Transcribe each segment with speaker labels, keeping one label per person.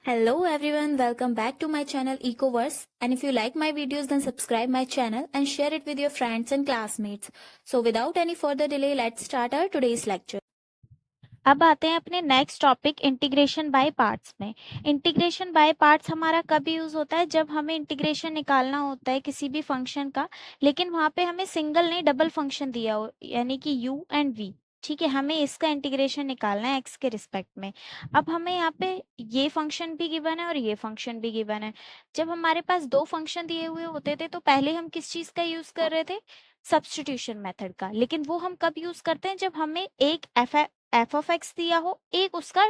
Speaker 1: Hello everyone, welcome back to my channel Ecoverse. And if you like my videos, then subscribe my channel and share it with your friends and classmates. So without any further delay, let's start our today's lecture.
Speaker 2: अब आते हैं अपने next topic integration by parts में। Integration by parts हमारा कब use होता है? जब हमें इंटीग्रेशन निकालना होता है किसी भी फंक्शन का, लेकिन वहां पे हमें सिंगल नहीं डबल फंक्शन दिया हो, यानी कि u एंड v। ठीक है, हमें इसका इंटीग्रेशन निकालना है x के रिस्पेक्ट में। अब हमें यहाँ पे ये फंक्शन भी गिवन है और ये फंक्शन भी गिवन है। जब हमारे पास दो फंक्शन दिए हुए होते थे तो पहले हम किस चीज का यूज कर रहे थे? सब्स्टिट्यूशन मेथड का। लेकिन वो हम कब यूज करते हैं? जब हमें एक एफ ऑफ एक्स दिया हो, एक उसका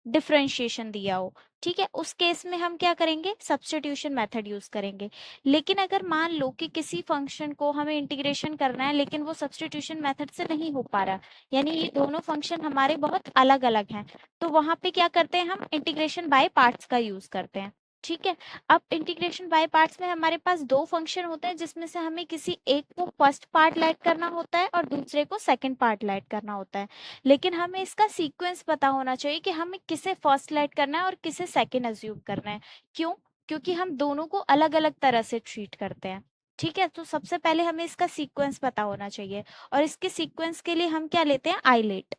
Speaker 2: डिफरेंशिएशन दिया हो। ठीक है, उस केस में हम क्या करेंगे? सब्स्टिट्यूशन मेथड यूज करेंगे। लेकिन अगर मान लो कि किसी फंक्शन को हमें इंटीग्रेशन करना है लेकिन वो सब्स्टिट्यूशन मेथड से नहीं हो पा रहा, यानी ये दोनों फंक्शन हमारे बहुत अलग अलग हैं, तो वहां पे क्या करते हैं? हम इंटीग्रेशन बाय पार्ट्स का यूज करते हैं। ठीक है, अब इंटीग्रेशन बाय पार्ट्स में हमारे पास दो फंक्शन होते हैं जिसमें से हमें किसी एक को फर्स्ट पार्ट लेट करना होता है और दूसरे को सेकंड पार्ट लेट करना होता है। लेकिन हमें इसका सीक्वेंस पता होना चाहिए कि हमें किसे फर्स्ट लेट करना है और किसे सेकंड अज्यूम करना है। क्यों? क्योंकि हम दोनों को अलग अलग तरह से ट्रीट करते हैं। ठीक है, तो सबसे पहले हमें इसका सीक्वेंस पता होना चाहिए और इसके सीक्वेंस के लिए हम क्या लेते हैं? आईलेट।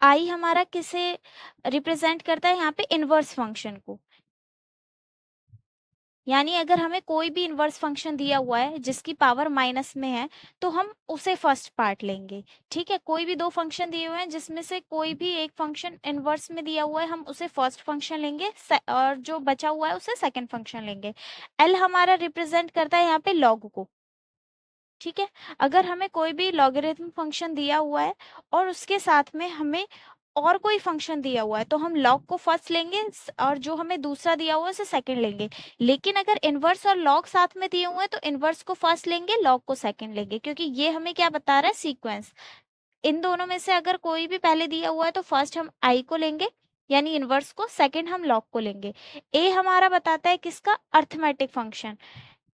Speaker 2: आई हमारा किसे रिप्रेजेंट करता है? यहाँ पे इनवर्स फंक्शन को। यानी अगर हमें कोई भी इनवर्स फंक्शन दिया हुआ है जिसकी पावर माइनस में है तो हम उसे फर्स्ट पार्ट लेंगे। ठीक है, कोई भी दो फंक्शन दिए हुए हैं जिसमें से कोई भी एक फंक्शन इनवर्स में दिया हुआ है, हम उसे फर्स्ट फंक्शन लेंगे और जो बचा हुआ है उसे सेकंड फंक्शन लेंगे। एल हमारा रिप्रेजेंट करता है यहाँ पे लॉग को। ठीक है, अगर हमें कोई भी लॉगरिथम फंक्शन दिया हुआ है और उसके साथ में हमें और कोई फंक्शन दिया हुआ है तो हम लॉग को फर्स्ट लेंगे और जो हमें दूसरा दिया हुआ है उसे सेकंड लेंगे। लेकिन अगर इनवर्स और लॉग साथ में दिए हुए हैं तो इनवर्स को फर्स्ट लेंगे, लॉग को सेकंड लेंगे, क्योंकि ये हमें क्या बता रहा है? सीक्वेंस। इन दोनों में से अगर कोई भी पहले दिया हुआ है तो फर्स्ट हम आई को लेंगे यानी इनवर्स को, सेकंड हम लॉग को लेंगे। ए हमारा बताता है किसका? Arithmetic function.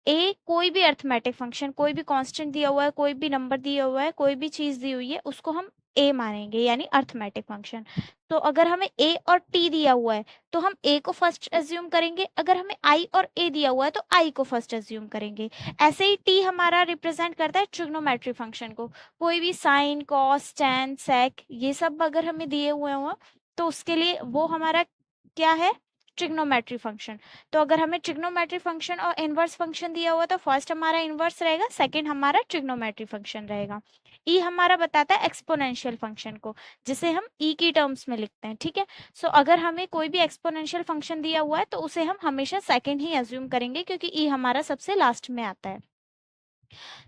Speaker 2: ए कोई भी अर्थमेटिक फंक्शन, कोई भी कांस्टेंट दिया हुआ है, कोई भी नंबर दिया हुआ है, कोई भी चीज दी हुई है, उसको हम ए मानेंगे यानी अर्थमेटिक फंक्शन। तो अगर हमें ए और टी दिया हुआ है तो हम ए को फर्स्ट एज्यूम करेंगे, अगर हमें आई और ए दिया हुआ है तो आई को फर्स्ट एज्यूम करेंगे। ऐसे ही टी हमारा रिप्रेजेंट करता है ट्रिग्नोमेट्री फंक्शन को। कोई भी साइन, कॉस, टैन, सेक, ये सब अगर हमें दिए हुए हो तो उसके लिए वो हमारा क्या है? Trigonometry function. तो अगर हमें ट्रिग्नोमेट्री फंक्शन और इनवर्स फंक्शन दिया हुआ तो फर्स्ट हमारा इनवर्स रहेगा, सेकंड हमारा ट्रिग्नोमेट्री फंक्शन रहेगा। ई हमारा बताता है एक्सपोनेंशियल फंक्शन को, जिसे हम ई की टर्म्स में लिखते हैं। ठीक है, सो अगर हमें कोई भी एक्सपोनेंशियल फंक्शन दिया हुआ है तो उसे हम हमेशा सेकंड ही अज्यूम करेंगे क्योंकि ई हमारा सबसे लास्ट में आता है।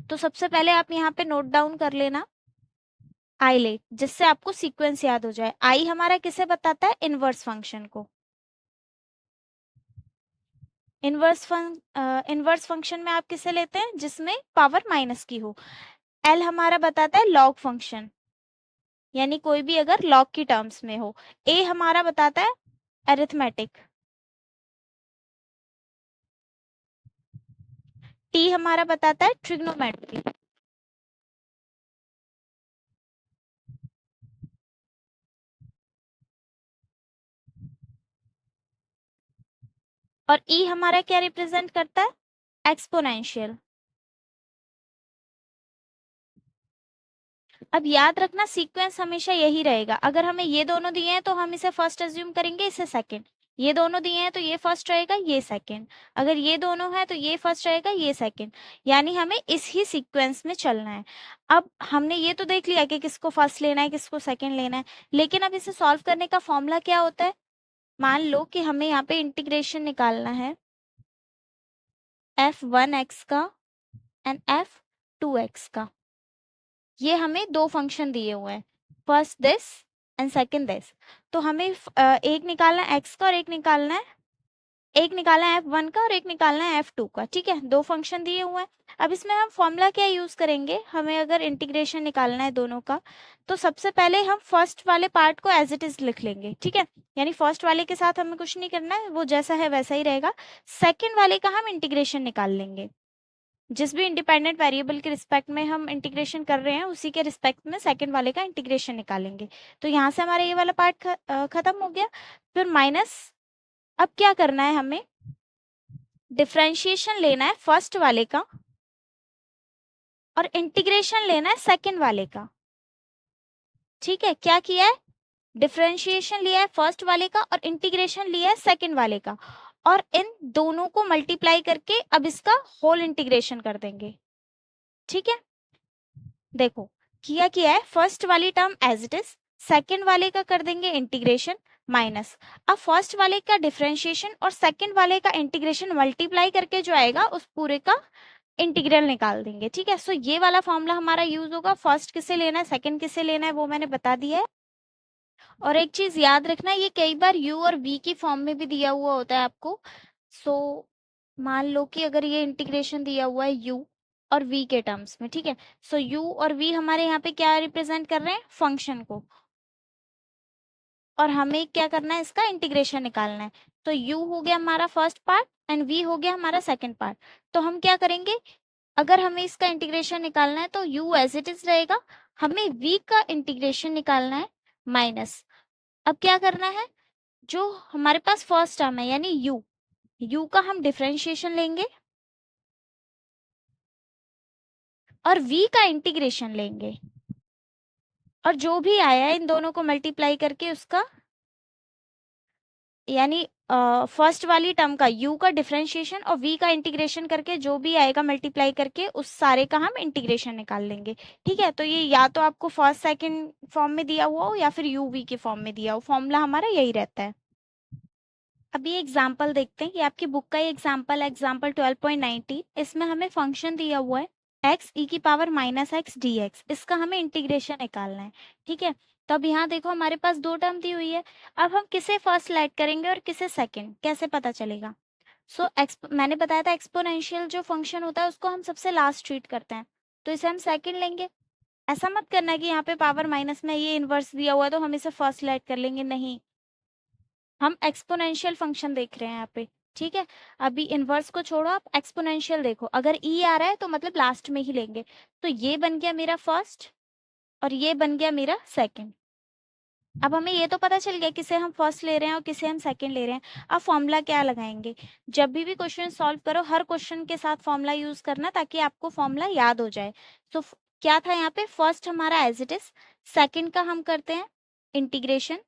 Speaker 2: तो सबसे पहले आप यहाँ पे नोट डाउन कर लेना आईलेट, जिससे आपको सीक्वेंस याद हो जाए। आई हमारा किसे बताता है? इनवर्स फंक्शन को। इनवर्स फंक्शन में आप किसे लेते हैं? जिसमें पावर माइनस की हो। एल हमारा बताता है लॉग फंक्शन, यानी कोई भी अगर लॉग की टर्म्स में हो। ए हमारा बताता है अरिथमेटिक। टी हमारा बताता है ट्रिग्नोमेट्री। और ई हमारा क्या रिप्रेजेंट करता है? एक्सपोनेंशियल। अब याद रखना सीक्वेंस हमेशा यही रहेगा। अगर हमें ये दोनों दिए हैं तो हम इसे फर्स्ट अज्यूम करेंगे, इसे सेकंड। ये दोनों दिए हैं तो ये फर्स्ट रहेगा, ये सेकंड। अगर ये दोनों है तो ये फर्स्ट रहेगा, ये सेकंड। यानी हमें इस ही सीक्वेंस में चलना है। अब हमने ये तो देख लिया कि किसको फर्स्ट लेना है, किसको सेकंड लेना है, लेकिन अब इसे सॉल्व करने का फॉर्मूला क्या होता है? मान लो कि हमें यहाँ पे इंटीग्रेशन निकालना है f1x का एंड f2x का। ये हमें दो फंक्शन दिए हुए हैं, first this and second this. तो हमें एक निकालना है x का और एक निकालना है f1 का और एक निकालना है f2 का। ठीक है, दो फंक्शन दिए हुए हैं। अब इसमें हम फॉर्मूला क्या यूज करेंगे? हमें अगर इंटीग्रेशन निकालना है दोनों का तो सबसे पहले हम फर्स्ट वाले पार्ट को एज इट इज लिख लेंगे। ठीक है, यानी फर्स्ट वाले के साथ हमें कुछ नहीं करना है, वो जैसा है वैसा ही रहेगा। सेकंड वाले का हम इंटीग्रेशन निकाल लेंगे। जिस भी इंडिपेंडेंट वेरिएबल के रिस्पेक्ट में हम इंटीग्रेशन कर रहे हैं उसी के रिस्पेक्ट में सेकंड वाले का इंटीग्रेशन निकालेंगे। तो यहाँ से हमारा ये वाला पार्ट खत्म हो गया। फिर माइनस, अब क्या करना है, हमें डिफरेंशिएशन लेना है फर्स्ट वाले का और इंटीग्रेशन लेना है सेकंड वाले का। ठीक है, क्या किया है, डिफरेंशिएशन लिया है फर्स्ट वाले का और इंटीग्रेशन लिया है सेकंड वाले का, और इन दोनों को मल्टीप्लाई करके अब इसका होल इंटीग्रेशन कर देंगे। ठीक है, देखो किया है, फर्स्ट वाली term as it is, second वाले का कर देंगे इंटीग्रेशन माइनस, अब फर्स्ट वाले का डिफरेंशिएशन और सेकंड वाले का इंटीग्रेशन मल्टीप्लाई करके जो आएगा उस पूरे का इंटीग्रल निकाल देंगे। ठीक है, सो ये वाला फॉर्मूला हमारा यूज होगा। फर्स्ट किसे लेना है, सेकंड किसे लेना है, वो मैंने बता दिया है। और एक चीज याद रखना, ये कई बार u और v की फॉर्म में भी दिया हुआ होता है आपको। सो मान लो कि अगर ये इंटीग्रेशन दिया हुआ है u और v के टर्म्स में, ठीक है, सो u और v हमारे यहाँ पे क्या रिप्रेजेंट कर रहे हैं, फंक्शन को, और हमें क्या करना है, इसका इंटीग्रेशन निकालना है। तो u हो गया हमारा फर्स्ट पार्ट एंड v हो गया हमारा सेकंड पार्ट। तो हम क्या करेंगे, अगर हमें इसका इंटीग्रेशन निकालना है तो u एज इट इज रहेगा, हमें v का इंटीग्रेशन निकालना है माइनस। अब क्या करना है, जो हमारे पास फर्स्ट टर्म है यानी u का हम डिफरेंशिएशन लेंगे और v का इंटीग्रेशन लेंगे, और जो भी आया है इन दोनों को मल्टीप्लाई करके उसका, यानी फर्स्ट वाली टर्म का u का डिफरेंशिएशन और v का इंटीग्रेशन करके जो भी आएगा मल्टीप्लाई करके उस सारे का हम इंटीग्रेशन निकाल लेंगे। ठीक है, तो ये या तो आपको फर्स्ट सेकंड फॉर्म में दिया हुआ हो या फिर u v के फॉर्म में दिया हो, फॉर्मूला हमारा यही रहता है। अभी एग्जाम्पल देखते हैं, ये आपकी बुक का ही एग्जाम्पल है, एग्जाम्पल 12.19। इसमें हमें फंक्शन दिया हुआ है x e की power minus x D x, इसका हमें इंटीग्रेशन निकालना है। ठीक है, तो अब यहाँ देखो हमारे पास दो टर्म दी हुई है, अब हम किसे फर्स्ट लाइट करेंगे और किसे सेकंड, कैसे पता चलेगा। मैंने बताया था एक्सपोनेंशियल जो फंक्शन होता है उसको हम सबसे लास्ट ट्रीट करते हैं, तो इसे हम सेकंड लेंगे। ऐसा मत करना कि यहाँ पे पावर माइनस में ये इनवर्स दिया हुआ है तो हम इसे फर्स्ट लाइट कर लेंगे, नहीं, हम एक्सपोनेंशियल फंक्शन देख रहे हैं यहाँ पे। ठीक है, अभी इनवर्स को छोड़ो, आप एक्सपोनेंशियल देखो, अगर ई आ रहा है तो मतलब लास्ट में ही लेंगे। तो ये बन गया मेरा फर्स्ट और ये बन गया मेरा सेकंड। अब हमें ये तो पता चल गया किसे हम फर्स्ट ले रहे हैं और किसे हम सेकंड ले रहे हैं। अब फॉर्मूला क्या लगाएंगे, जब भी क्वेश्चन सॉल्व करो हर क्वेश्चन के साथ फॉर्मूला यूज करना ताकि आपको फॉर्मूला याद हो जाए। तो क्या था यहाँ पे, फर्स्ट हमारा एज इट इज, सेकंड का हम करते हैं इंटीग्रेशन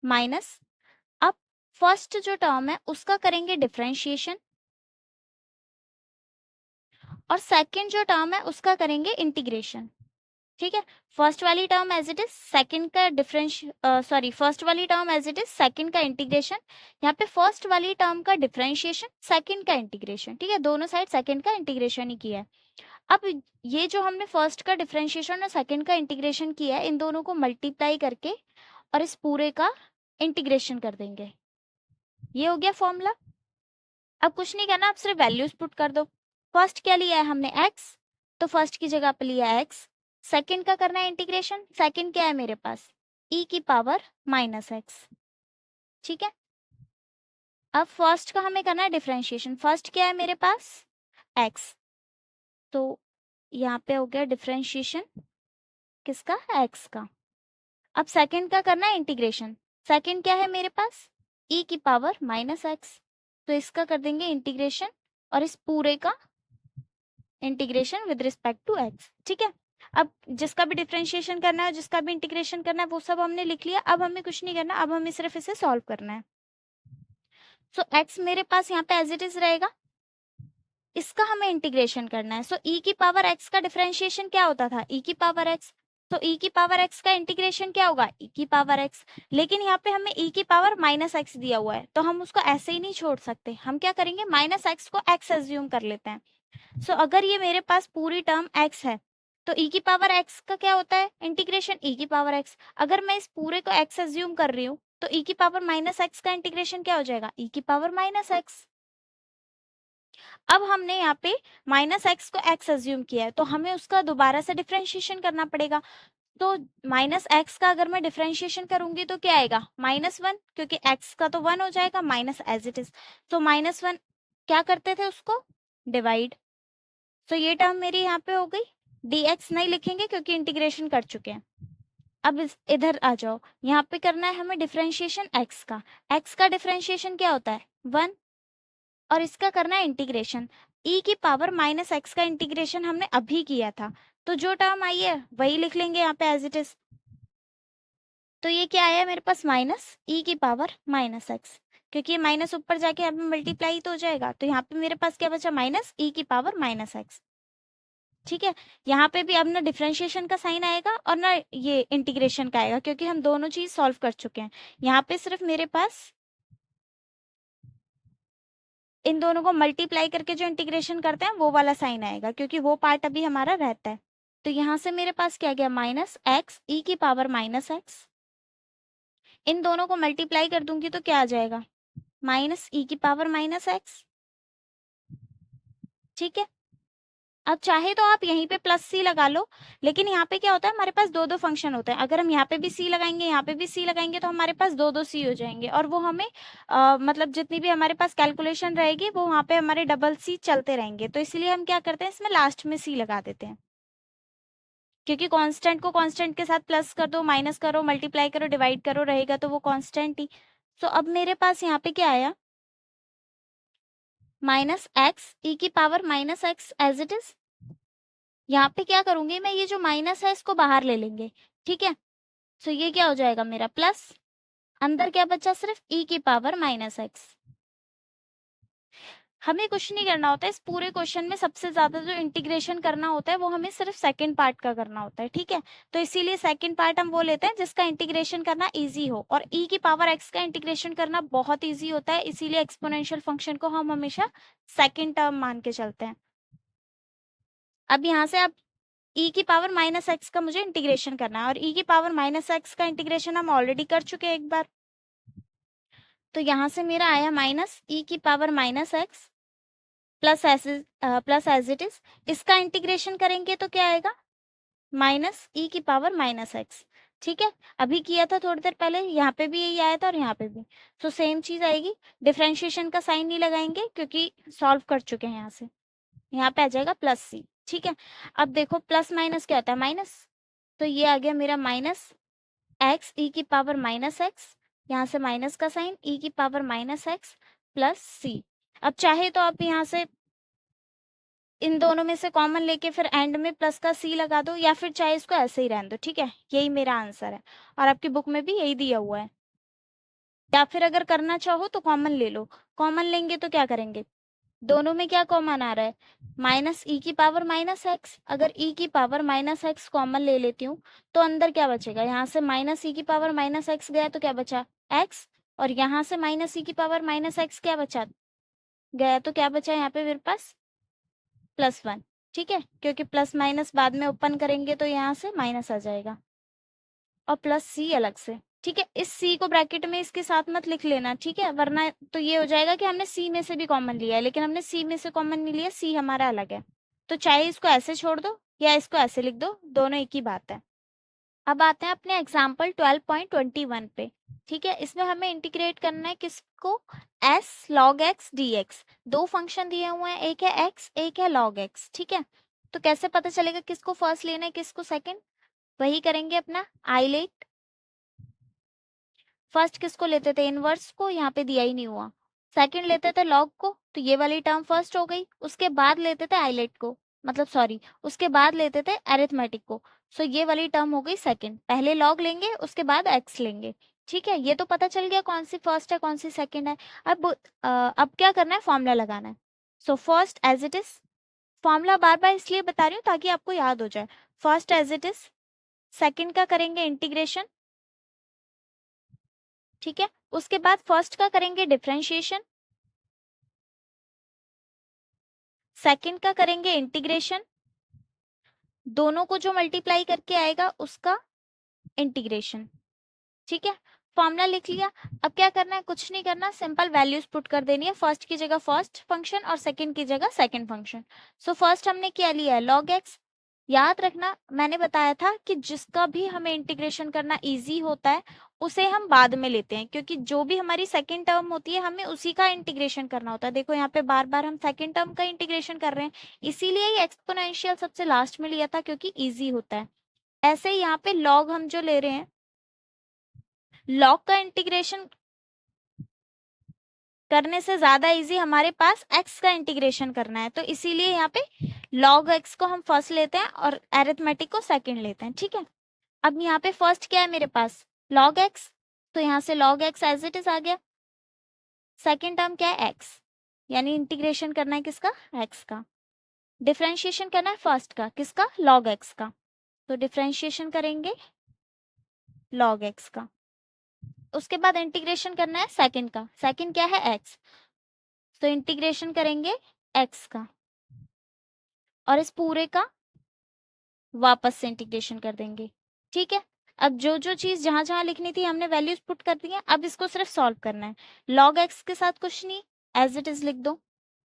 Speaker 2: माइनस, अब फर्स्ट जो टर्म है उसका करेंगे डिफरेंशिएशन और सेकंड जो टर्म है उसका करेंगे इंटीग्रेशन। ठीक है, फर्स्ट वाली term as it is, second का फर्स्ट वाली term as it is, second का इंटीग्रेशन, यहाँ पे फर्स्ट वाली टर्म का डिफरेंशिएशन, सेकंड का इंटीग्रेशन। ठीक है, दोनों साइड सेकंड का इंटीग्रेशन ही किया है। अब ये जो हमने फर्स्ट का डिफरेंशिएशन और सेकंड का इंटीग्रेशन किया है इन दोनों को मल्टीप्लाई करके और इस पूरे का इंटीग्रेशन कर देंगे। ये हो गया फॉर्मूला। अब कुछ नहीं करना, आप सिर्फ वैल्यूज पुट कर दो। फर्स्ट क्या लिया है हमने, x, तो फर्स्ट की जगह पे लिया x। सेकंड का करना है इंटीग्रेशन, सेकंड क्या है मेरे पास, e की पावर माइनस एक्स। ठीक है, अब फर्स्ट का हमें करना है डिफरेंशिएशन, फर्स्ट क्या है मेरे पास, x, तो यहाँ पे हो गया डिफरेंशिएशन किसका, x का। अब सेकंड का करना है इंटीग्रेशन, सेकंड क्या है मेरे पास, e की पावर माइनस एक्स, तो इसका कर देंगे इंटीग्रेशन और इस पूरे का integration with respect to x। ठीक है, अब जिसका भी डिफरेंशिएशन करना है जिसका भी इंटीग्रेशन करना है वो सब हमने लिख लिया। अब हमें कुछ नहीं करना, अब हमें सिर्फ इसे सॉल्व करना है। सो x मेरे पास यहाँ पे एज इट इज रहेगा, इसका हमें इंटीग्रेशन करना है। सो e की पावर x का डिफरेंशिएशन क्या होता था, e की पावर x, तो e की पावर x का इंटीग्रेशन क्या होगा, e की पावर x। लेकिन यहाँ पे हमें e की पावर माइनस एक्स दिया हुआ है तो हम उसको ऐसे ही नहीं छोड़ सकते, हम क्या करेंगे, माइनस एक्स को x एज्यूम कर लेते हैं। सो अगर ये मेरे पास पूरी टर्म x है तो e की पावर x का क्या होता है, इंटीग्रेशन e की पावर x। अगर मैं इस पूरे को x एज्यूम कर रही हूँ तो e की पावर माइनस एक्स का इंटीग्रेशन क्या हो जाएगा, e की पावर माइनस एक्स। अब हमने यहाँ पे माइनस एक्स को x एज्यूम किया है तो हमें उसका दोबारा से डिफरेंशिएशन करना पड़ेगा। तो माइनस एक्स का अगर मैं डिफरेंशिएशन करूंगी तो क्या आएगा, -1, क्योंकि x का तो 1 हो जाएगा माइनस एज इट इज। तो -1 क्या करते थे, उसको डिवाइड। तो ये टर्म मेरी यहाँ पे हो गई, dx नहीं लिखेंगे क्योंकि इंटीग्रेशन कर चुके हैं। अब इधर आ जाओ, यहाँ पे करना है हमें डिफरेंशिएशन x का। x का डिफरेंशिएशन क्या होता है 1, और इसका करना है इंटीग्रेशन। e की पावर माइनस एक्स का इंटीग्रेशन हमने अभी किया था, तो जो टर्म आई है वही लिख लेंगे यहाँ पे एज इट इज। तो ये क्या आया मेरे पास माइनस e की पावर माइनस एक्स, क्योंकि ये माइनस ऊपर जाके यहाँ पे मल्टीप्लाई तो हो जाएगा, तो यहाँ पे मेरे पास क्या बचा माइनस e की पावर माइनस एक्स। ठीक है, यहाँ पे भी अब ना डिफरेंशिएशन का साइन आएगा और ना ये इंटीग्रेशन का आएगा, क्योंकि हम दोनों चीज सॉल्व कर चुके हैं। यहाँ पे सिर्फ मेरे पास इन दोनों को मल्टीप्लाई करके जो इंटीग्रेशन करते हैं वो वाला साइन आएगा, क्योंकि वो पार्ट अभी हमारा रहता है। तो यहाँ से मेरे पास क्या गया माइनस एक्स ई की पावर माइनस एक्स, इन दोनों को मल्टीप्लाई कर दूंगी तो क्या आ जाएगा माइनस ई की पावर माइनस एक्स। ठीक है, अब चाहे तो आप यहीं पे प्लस सी लगा लो, लेकिन यहाँ पे क्या होता है हमारे पास दो दो फंक्शन होते हैं। अगर हम यहाँ पे भी सी लगाएंगे यहाँ पे भी सी लगाएंगे तो हमारे पास दो दो सी हो जाएंगे, और वो हमें मतलब जितनी भी हमारे पास कैलकुलेशन रहेगी वो वहाँ पे हमारे डबल सी चलते रहेंगे। तो इसलिए हम क्या करते हैं इसमें लास्ट में सी लगा देते हैं, क्योंकि कांस्टेंट को कांस्टेंट के साथ प्लस कर दो, माइनस करो, मल्टीप्लाई करो, डिवाइड करो, रहेगा तो वो कांस्टेंट ही। तो अब मेरे पास यहाँ पे क्या आया माइनस एक्स ई की power minus x as it is. यहाँ पे क्या करूंगी मैं, ये जो माइनस है इसको बाहर ले लेंगे। ठीक है, तो ये क्या हो जाएगा मेरा प्लस, अंदर क्या बचा सिर्फ e की पावर माइनस एक्स। हमें कुछ नहीं करना होता है इस पूरे क्वेश्चन में, सबसे ज्यादा जो इंटीग्रेशन करना होता है वो हमें सिर्फ सेकंड पार्ट का करना होता है। ठीक है, तो इसीलिए सेकंड पार्ट हम वो लेते हैं जिसका इंटीग्रेशन करना इजी हो, और e की पावर x का इंटीग्रेशन करना बहुत इजी होता है, इसीलिए एक्सपोनेंशियल फंक्शन को हम हमेशा सेकंड टर्म मान के चलते हैं। अब यहाँ से आप e की पावर माइनस एक्स का मुझे इंटीग्रेशन करना है, और e की पावर माइनस एक्स का इंटीग्रेशन हम ऑलरेडी कर चुके हैं एक बार। तो यहाँ से मेरा आया माइनस e की power minus x plus as it is. इसका इंटीग्रेशन करेंगे तो क्या आएगा माइनस e की पावर माइनस एक्स। ठीक है, अभी किया था थोड़ी देर पहले, यहाँ पे भी यही आया था और यहाँ पे भी, तो सेम चीज आएगी। डिफरेंशिएशन का साइन नहीं लगाएंगे क्योंकि सॉल्व कर चुके हैं यहाँ से, यहाँ पे आ जाएगा प्लस सी। ठीक है, अब देखो प्लस माइनस क्या होता है माइनस, तो ये आ गया मेरा माइनस एक्स ई की पावर माइनस एक्स, यहाँ से माइनस का साइन ई की पावर माइनस एक्स प्लस सी। अब चाहे तो आप यहाँ से इन दोनों में से कॉमन लेके फिर एंड में प्लस का सी लगा दो, या फिर चाहे इसको ऐसे ही रहने दो। ठीक है, यही मेरा आंसर है और आपकी बुक में भी यही दिया हुआ है। या फिर अगर करना चाहो तो कॉमन ले लो, कॉमन लेंगे तो क्या करेंगे दोनों में क्या कॉमन आ रहा है माइनस ई की पावर माइनस एक्स। अगर ई की पावर माइनस एक्स कॉमन ले लेती हूँ तो अंदर क्या बचेगा, यहाँ से माइनस ई की पावर माइनस एक्स गया तो क्या बचा एक्स, और यहाँ से माइनस ई की पावर माइनस एक्स क्या बचा गया तो क्या बचा यहाँ पे मेरे पास प्लस वन। ठीक है, क्योंकि प्लस माइनस बाद में ओपन करेंगे तो यहाँ से माइनस आ जाएगा और प्लस सी अलग से। ठीक है, इस सी को ब्रैकेट में इसके साथ मत लिख लेना, ठीक है, वरना तो ये हो जाएगा कि हमने सी में से भी कॉमन लिया है, लेकिन हमने सी में से कॉमन नहीं लिया, सी हमारा अलग है। तो चाहे इसको ऐसे छोड़ दो या इसको ऐसे लिख दो, दोनों एक ही बात है। अब आते हैं अपने एग्जाम्पल 12.21 पे। ठीक है, इसमें हमें इंटीग्रेट करना है किसको s log x dx। दो फंक्शन दिए हुए हैं, एक है x एक है log x। ठीक है, तो कैसे पता चलेगा किसको फर्स्ट लेना है किसको सेकंड, वही करेंगे अपना आइलेट। फर्स्ट किसको लेते थे इनवर्स को, यहाँ पे दिया ही नहीं हुआ। सेकंड लेते थे लॉग को, तो ये वाली टर्म फर्स्ट हो गई। उसके बाद लेते थे आइलेट को, मतलब सॉरी उसके बाद लेते थे अरिथमेटिक को, सो ये वाली टर्म हो गई सेकंड। पहले लॉग लेंगे उसके बाद एक्स लेंगे। ठीक है, ये तो पता चल गया कौन सी फर्स्ट है कौन सी सेकंड है। अब क्या करना है फॉर्मूला लगाना है। So first as it is, formula बार बार इसलिए बता रही हूँ ताकि आपको याद हो जाए। First as it is, second का करेंगे इंटीग्रेशन। ठीक है, उसके बाद फर्स्ट का करेंगे डिफरेंशिएशन, सेकंड का करेंगे इंटीग्रेशन, दोनों को जो मल्टीप्लाई करके आएगा उसका इंटीग्रेशन। ठीक है, फॉर्मूला लिख लिया। अब क्या करना है, कुछ नहीं करना, सिंपल वैल्यूज पुट कर देनी है, फर्स्ट की जगह फर्स्ट फंक्शन और सेकंड की जगह सेकंड फंक्शन। सो फर्स्ट हमने क्या लिया है log x। याद रखना मैंने बताया था कि जिसका भी हमें इंटीग्रेशन करना इजी होता है उसे हम बाद में लेते हैं, क्योंकि जो भी हमारी सेकंड टर्म होती है हमें उसी का इंटीग्रेशन करना होता है। देखो यहाँ पे बार बार हम सेकंड टर्म का इंटीग्रेशन कर रहे हैं, इसीलिए ये एक्सपोनेंशियल सबसे लास्ट में लिया था, क्योंकि इजी होता है। ऐसे ही यहाँ पे लॉग हम जो ले रहे हैं, लॉग का इंटीग्रेशन करने से ज्यादा इजी हमारे पास एक्स का इंटीग्रेशन करना है, तो इसीलिए यहाँ पे लॉग एक्स को हम फर्स्ट लेते हैं और एरिथमेटिक को सेकंड लेते हैं। ठीक है, अब यहाँ पे फर्स्ट क्या है मेरे पास, लॉग एक्स, तो यहाँ से log x as it is आ गया। सेकंड टर्म क्या है, एक्स, यानी इंटीग्रेशन करना है किसका, एक्स का। डिफरेंशिएशन करना है फर्स्ट का, किसका, लॉग एक्स का, तो डिफरेंशिएशन करेंगे लॉग एक्स का। उसके बाद इंटीग्रेशन करना है सेकंड का, सेकंड क्या है, एक्स, तो इंटीग्रेशन करेंगे एक्स का, और इस पूरे का वापस से इंटीग्रेशन कर देंगे। ठीक है, अब जो जो चीज जहां जहां लिखनी थी हमने वैल्यूज पुट कर दी है, अब इसको सिर्फ सॉल्व करना है। लॉग एक्स के साथ कुछ नहीं, एज इट इज लिख दो।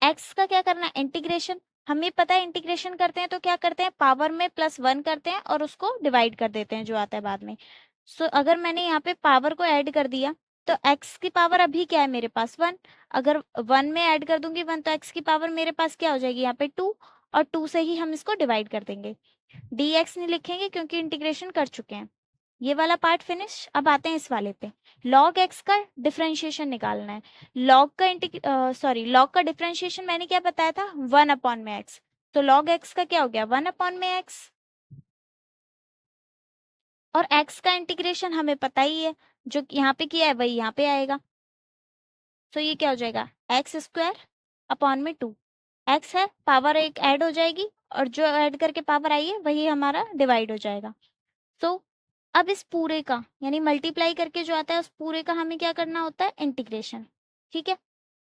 Speaker 2: एक्स का क्या करना है, इंटीग्रेशन। हमें पता है इंटीग्रेशन करते हैं तो क्या करते हैं, पावर में +1 करते हैं और उसको डिवाइड कर देते हैं जो आता है बाद में। सो अगर मैंने यहाँ पे पावर को ऐड कर दिया तो एक्स की पावर अभी क्या है मेरे पास, 1। अगर 1 में ऐड कर दूंगी 1, तो एक्स की पावर मेरे पास क्या हो जाएगी यहाँ पे 2, और 2 से ही हम इसको डिवाइड कर देंगे। dx नहीं लिखेंगे क्योंकि इंटीग्रेशन कर चुके हैं। ये वाला पार्ट फिनिश। अब आते हैं इस वाले पे, log x का डिफरेंशिएशन निकालना है। log का डिफरेंशिएशन मैंने क्या बताया था, 1/x, तो log x का क्या हो गया, 1/x, और x का इंटीग्रेशन हमें पता ही है, जो यहाँ पे किया है वही यहाँ पे आएगा, तो ये क्या हो जाएगा, x²/2। x है, पावर एक ऐड हो जाएगी और जो ऐड करके पावर आई है वही हमारा डिवाइड हो जाएगा। तो अब इस पूरे का यानी मल्टीप्लाई करके जो आता है उस पूरे का हमें क्या करना होता है, इंटीग्रेशन। ठीक है,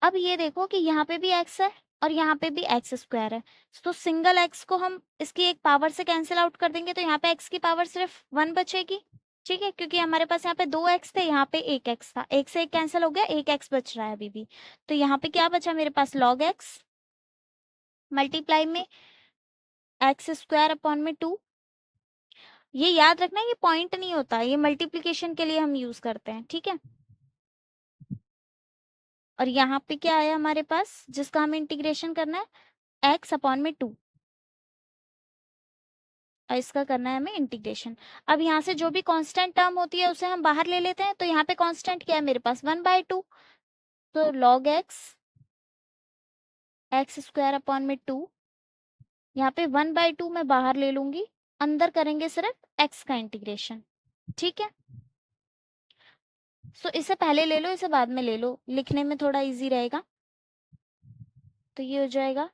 Speaker 2: अब ये देखो कि यहाँ पे भी x है और यहाँ पे भी x² है, तो सिंगल x को हम इसकी एक पावर से कैंसिल आउट कर देंगे, तो यहाँ पे x की पावर सिर्फ 1 बचेगी। ठीक है, क्योंकि हमारे पास यहाँ पे 2x थे, यहाँ पे 1x था, एक से एक कैंसिल हो गया, 1x बच रहा है अभी भी। तो यहाँ पे क्या बचा मेरे पास, log x मल्टीप्लाई में x²/2। ये याद रखना, ये पॉइंट नहीं होता, ये मल्टीप्लिकेशन के लिए हम यूज करते हैं। ठीक है, और यहाँ पे क्या आया हमारे पास, जिसका हमें इंटीग्रेशन करना है, x/2, और इसका करना है हमें इंटीग्रेशन। अब यहाँ से जो भी कांस्टेंट टर्म होती है उसे हम बाहर ले लेते हैं, तो यहाँ पे कांस्टेंट क्या है मेरे पास, 1/2, तो log x²/2, यहाँ पे 1/2 मैं बाहर ले लूंगी, अंदर करेंगे सिर्फ x का इंटीग्रेशन। ठीक है, सो इसे पहले ले लो, इसे बाद में ले लो, लिखने में थोड़ा इजी रहेगा। तो ये हो जाएगा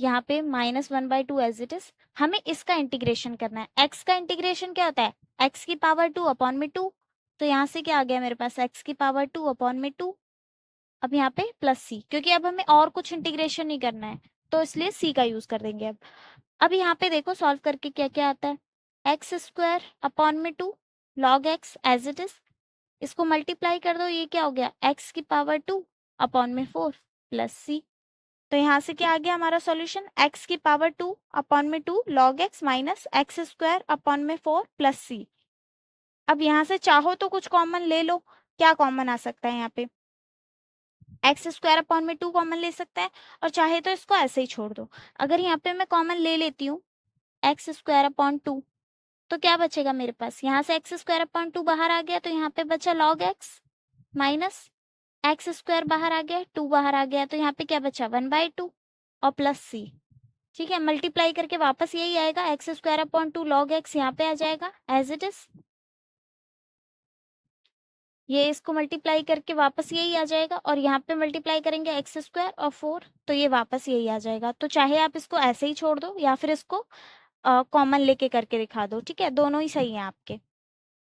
Speaker 2: यहाँ पे -1/2 एज इट इज। हमें इसका इंटीग्रेशन करना है, x का इंटीग्रेशन क्या होता है, x की पावर 2/2, तो यहाँ से क्या आ गया मेरे पास, x की पावर 2/2। अब यहाँ पे +c, क्योंकि अब हमें और कुछ इंटीग्रेशन नहीं करना है तो इसलिए c का यूज कर देंगे। अब यहाँ पे देखो सॉल्व करके क्या क्या आता है, x²/2 log x as it is, इसको मल्टीप्लाई कर दो, ये क्या हो गया, x की पावर 2/4 +c। तो यहाँ से क्या आ गया हमारा सॉल्यूशन, x की power 2/2 log x minus x²/4 +c। अब यहाँ से चाहो तो कुछ कॉमन ले लो, क्या कॉमन आ सकता है यहाँ पे, x²/2 कॉमन ले सकते हैं, और चाहे तो इसको ऐसे ही छोड़ दो। अगर यहाँ पे मैं कॉमन ले लेती हूँ x²/2, तो क्या बचेगा मेरे पास, यहाँ से x²/2 बाहर आ गया, तो यहाँ पे बचा log x माइनस x² बाहर आ गया, 2 बाहर आ गया, तो यहाँ पे क्या बचा, 1/2 और +c। ठीक है, मल्टीप्लाई करके वापस यही आएगा, x²/2 log x यहाँ पे आ जाएगा एज इट इज, ये इसको मल्टीप्लाई करके वापस यही आ जाएगा, और यहाँ पे मल्टीप्लाई करेंगे x² और 4, तो ये वापस यही आ जाएगा। तो चाहे आप इसको ऐसे ही छोड़ दो या फिर इसको कॉमन लेके करके दिखा दो। ठीक है, दोनों ही सही हैं आपके।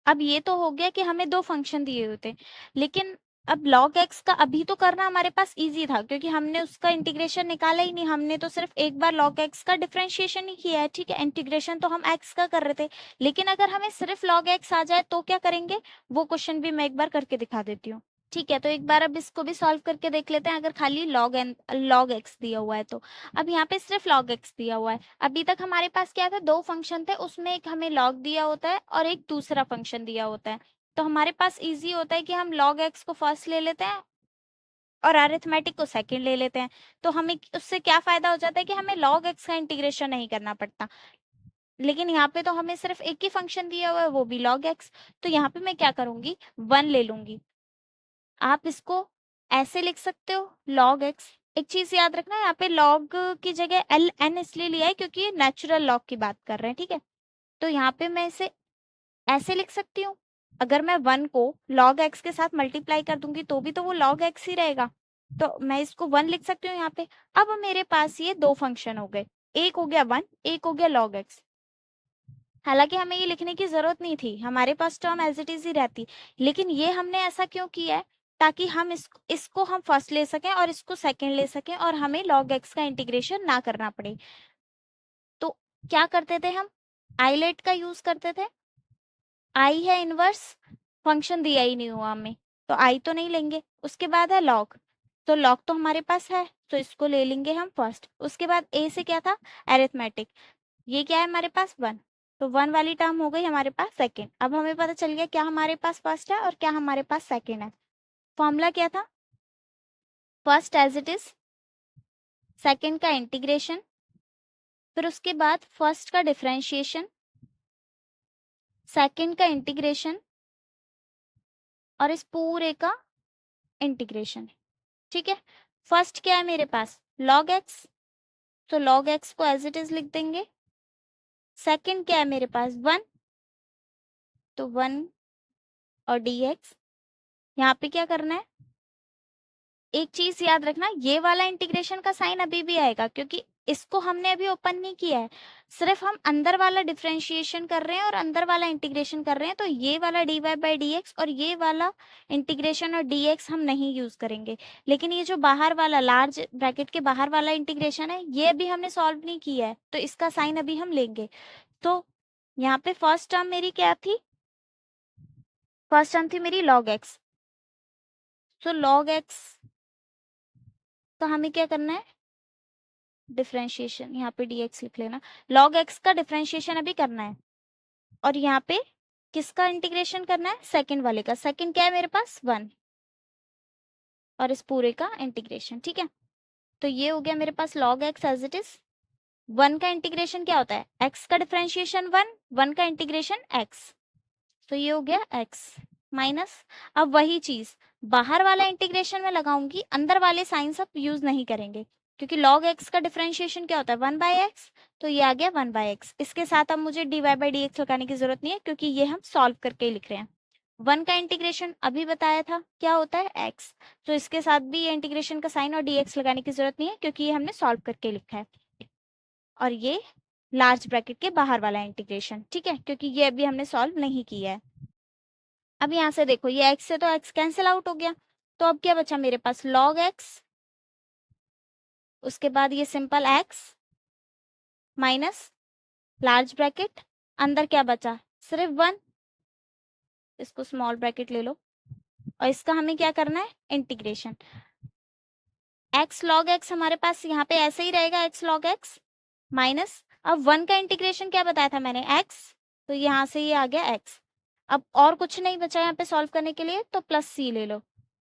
Speaker 2: अब ये तो हो गया कि हमें 2 फंक्शन दिए हुए थे, लेकिन अब log x का अभी तो करना हमारे पास इजी था, क्योंकि हमने उसका इंटीग्रेशन निकाला ही नहीं, हमने तो सिर्फ एक बार log x का डिफरेंशिएशन ही किया है। ठीक है, इंटीग्रेशन तो हम x का कर रहे थे, लेकिन अगर हमें सिर्फ log x आ जाए तो क्या करेंगे, वो क्वेश्चन भी मैं एक बार करके दिखा देती हूँ। ठीक है, तो एक बार अब इसको भी सॉल्व करके देख लेते हैं, अगर खाली लॉग एक्स दिया हुआ है तो। अब यहाँ पे सिर्फ लॉग एक्स दिया हुआ है। अभी तक हमारे पास क्या था, दो फंक्शन थे, उसमें एक हमें लॉग दिया होता है और एक दूसरा फंक्शन दिया होता है। तो हमारे पास इजी होता है कि हम लॉग एक्स को फर्स्ट ले लेते हैं और अरिथमेटिक को सेकंड ले लेते हैं। तो हमें उससे क्या फायदा हो जाता है कि हमें लॉग एक्स का इंटीग्रेशन नहीं करना पड़ता। लेकिन यहाँ पे तो हमें सिर्फ एक ही फंक्शन दिया हुआ है, वो भी log x। तो यहाँ पे मैं क्या करूंगी, 1 ले लूंगी। आप इसको ऐसे लिख सकते हो log x। एक चीज याद रखना, यहाँ पे log की जगह एल एन इसलिए लिया है क्योंकि ये नेचुरल log की बात कर रहे हैं, ठीक है। तो यहाँ पे मैं इसे ऐसे लिख सकती हूँ। अगर मैं 1 को log x के साथ मल्टीप्लाई कर दूंगी तो भी तो वो log x ही रहेगा। तो मैं इसको 1 लिख सकती हूँ यहाँ पे। अब मेरे पास ये दो फंक्शन हो गए, एक हो गया 1, एक हो गया log x। हालांकि हमें ये लिखने की जरूरत नहीं थी, हमारे पास टर्म एज इट इज ही रहती। लेकिन ये हमने ऐसा क्यों किया है, ताकि हम इसको हम फर्स्ट ले सकें और इसको सेकंड ले सकें और हमें log x का इंटीग्रेशन ना करना पड़े। तो क्या करते थे हम, आईलेट का यूज करते थे। आई है इनवर्स, फंक्शन दिया ही नहीं हुआ हमें, तो आई तो नहीं लेंगे। उसके बाद है log, तो log तो हमारे पास है, तो इसको ले लेंगे हम फर्स्ट। उसके बाद ए से क्या था, अरिथमेटिक, ये क्या है हमारे पास 1, तो 1 वाली टर्म हो गई हमारे पास सेकंड। अब हमें पता चल गया क्या हमारे पास फर्स्ट है और क्या हमारे पास सेकंड है। फॉर्मूला क्या था, first as it is, second का इंटीग्रेशन, फिर उसके बाद फर्स्ट का डिफरेंशिएशन, सेकंड का इंटीग्रेशन और इस पूरे का इंटीग्रेशन। ठीक है, फर्स्ट क्या है मेरे पास log x, तो log x को एज इट इज लिख देंगे। सेकंड क्या है मेरे पास 1, तो 1 और dx। यहाँ पे क्या करना है, एक चीज याद रखना, ये वाला इंटीग्रेशन का साइन अभी भी आएगा क्योंकि इसको हमने अभी ओपन नहीं किया है। सिर्फ हम अंदर वाला डिफरेंशिएशन कर रहे हैं और अंदर वाला इंटीग्रेशन कर रहे हैं, तो ये वाला dy बाई डी एक्स और ये वाला इंटीग्रेशन और dx हम नहीं यूज करेंगे। लेकिन ये जो बाहर वाला लार्ज ब्रैकेट के बाहर वाला इंटीग्रेशन है, ये अभी हमने सॉल्व नहीं किया है, तो इसका साइन अभी हम लेंगे। तो यहाँ पे फर्स्ट टर्म मेरी क्या थी, फर्स्ट टर्म थी मेरी log x। तो log x, तो हमें क्या करना है, डिफरेंशिएशन, यहाँ पे dx लिख लेना। log x का डिफरेंशिएशन अभी करना है और यहाँ पे किसका इंटीग्रेशन करना है, सेकंड वाले का। सेकंड क्या है मेरे पास 1 और इस पूरे का इंटीग्रेशन। ठीक है, तो ये हो गया मेरे पास log x as it is. 1 का इंटीग्रेशन क्या होता है, x का डिफरेंशिएशन 1, 1 का इंटीग्रेशन x, तो ये हो गया x माइनस। अब वही चीज बाहर वाला इंटीग्रेशन में लगाऊंगी, अंदर वाले साइन सब यूज नहीं करेंगे क्योंकि log x का डिफरेंशिएशन क्या होता है 1 बाई एक्स, तो ये आ गया 1 बाई एक्स। इसके साथ अब मुझे dy बाई डी एक्स लगाने की जरूरत नहीं है क्योंकि ये हम सॉल्व करके ही लिख रहे हैं। 1 का इंटीग्रेशन अभी बताया था क्या होता है x, तो इसके साथ भी ये इंटीग्रेशन का साइन और dx लगाने की जरूरत नहीं है क्योंकि ये हमने सॉल्व करके लिखा है। और ये लार्ज ब्रैकेट के बाहर वाला इंटीग्रेशन, ठीक है, क्योंकि ये अभी हमने सॉल्व नहीं किया है। अब यहाँ से देखो, ये x से तो x कैंसिल आउट हो गया, तो अब क्या बचा मेरे पास log x, उसके बाद ये simple x minus large bracket, अंदर क्या बचा सिर्फ 1, इसको स्मॉल ब्रैकेट ले लो और इसका हमें क्या करना है इंटीग्रेशन। x log x हमारे पास यहाँ पे ऐसे ही रहेगा, x log x माइनस, अब 1 का इंटीग्रेशन क्या बताया था मैंने x, तो यहाँ से ये आ गया x। अब और कुछ नहीं बचा यहाँ पे सॉल्व करने के लिए, तो प्लस c ले लो,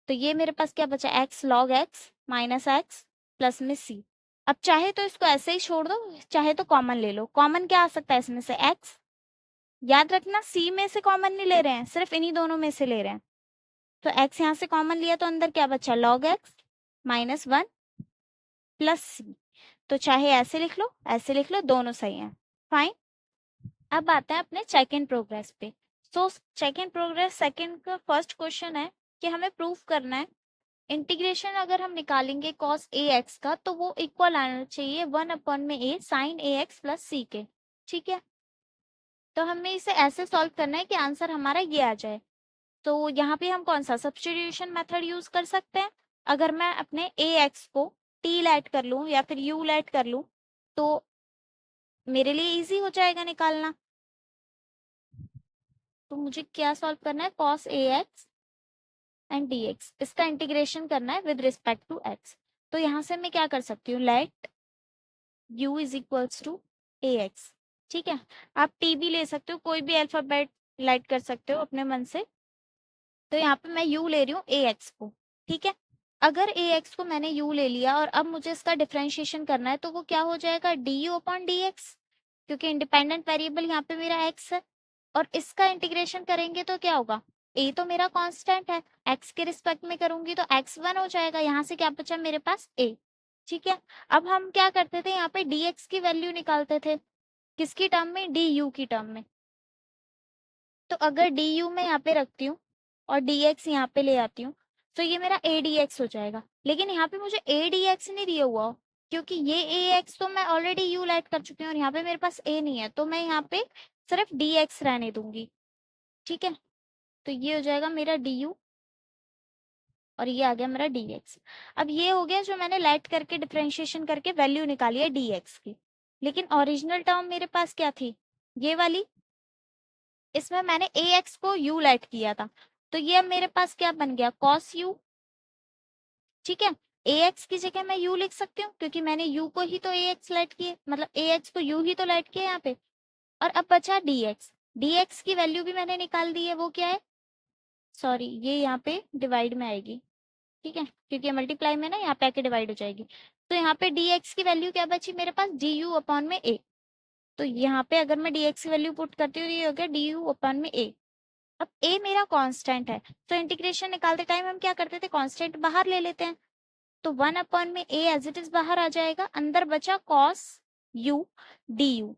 Speaker 2: तो ये मेरे पास क्या बचा x log x minus x plus में c। अब चाहे तो इसको ऐसे ही छोड़ दो, चाहे तो कॉमन ले लो। कॉमन क्या आ सकता है इसमें से x, याद रखना c में से कॉमन नहीं ले रहे हैं, सिर्फ इन्हीं दोनों में से ले रहे हैं। तो x यहाँ से कॉमन लिया तो अंदर क्या बचा log x minus 1 plus c। तो चाहे ऐसे लिख लो ऐसे लिख लो, दोनों सही हैं, फाइन। अब आते हैं अपने चेक इन प्रोग्रेस पे। So check in progress second का फर्स्ट क्वेश्चन है कि हमें प्रूफ करना है इंटीग्रेशन अगर हम निकालेंगे cos ax का तो वो इक्वल आना चाहिए 1 अपॉन में a sin ax plus c के। ठीक है, तो हमें इसे ऐसे सॉल्व करना है कि आंसर हमारा ये आ जाए। तो यहाँ पे हम कौन सा सब्स्टिट्यूशन मेथड यूज कर सकते हैं, अगर मैं अपने ax को t लेट कर लूँ या फिर u लेट कर लूँ तो मेरे लिए इजी हो जाएगा निकालना। तो मुझे क्या सॉल्व करना है, cos ax एंड dx, इसका इंटीग्रेशन करना है विद रिस्पेक्ट टू x। तो यहाँ से मैं क्या कर सकती हूँ, let u is equals to ax। ठीक है, आप t भी ले सकते हो, कोई भी अल्फाबेट लाइट कर सकते हो अपने मन से। तो यहाँ पे मैं u ले रही हूँ ax को। ठीक है, अगर ax को मैंने u ले लिया और अब मुझे इसका डिफरेंशिएशन करना है तो वो क्या हो जाएगा, du अपॉन dx, क्योंकि इंडिपेंडेंट वेरिएबल यहाँ पे मेरा x है। और इसका इंटीग्रेशन करेंगे तो क्या होगा, a तो मेरा कांस्टेंट है, x के रिस्पेक्ट में करूंगी तो x1 हो जाएगा, यहाँ से क्या बचा मेरे पास a। ठीक है, अब हम क्या करते थे, यहाँ पे dx की वैल्यू निकालते थे, किसकी टर्म में, du की टर्म में। तो अगर du मैं यहाँ पे रखती हूँ और dx यहाँ पे ले आती हूँ तो ये मेरा a dx हो जाएगा। लेकिन यहाँ पे मुझे a dx नहीं दिया हुआ, क्योंकि ये ax तो मैं ऑलरेडी u लाइट कर चुकी हूँ और यहाँ पे मेरे पास a नहीं है, तो मैं यहाँ पे सिर्फ dx रहने दूंगी। ठीक है, तो ये हो जाएगा मेरा du और ये आ गया मेरा dx। अब ये हो गया जो मैंने लाइट करके डिफरेंशिएशन करके वैल्यू निकाली है dx की। लेकिन ओरिजिनल टर्म मेरे पास क्या थी, ये वाली, इसमें मैंने ax को u लाइट किया था, तो ये अब मेरे पास क्या बन गया, cos u। ठीक है, ax की जगह मैं u लिख सकती हूँ, क्योंकि मैंने u को ही तो ax लाइट किए, मतलब ax को u ही तो लाइट किया यहाँ पे। और अब बचा dx, dx की वैल्यू भी मैंने निकाल दी है, वो क्या है, सॉरी ये यहाँ पे डिवाइड में आएगी। ठीक है, क्योंकि मल्टीप्लाई में ना यहाँ पे आके डिवाइड हो जाएगी। तो यहाँ पे dx की वैल्यू क्या बची मेरे पास, du अपॉन में a। तो यहाँ पे अगर मैं dx की वैल्यू पुट करती हूँ, ये हो गया du अपॉन में a। अब a मेरा कांस्टेंट है, तो इंटीग्रेशन निकालते टाइम हम क्या करते थे, कांस्टेंट बाहर ले लेते हैं। तो 1 अपॉन में a एज इट इज बाहर आ जाएगा, अंदर बचा cos u du।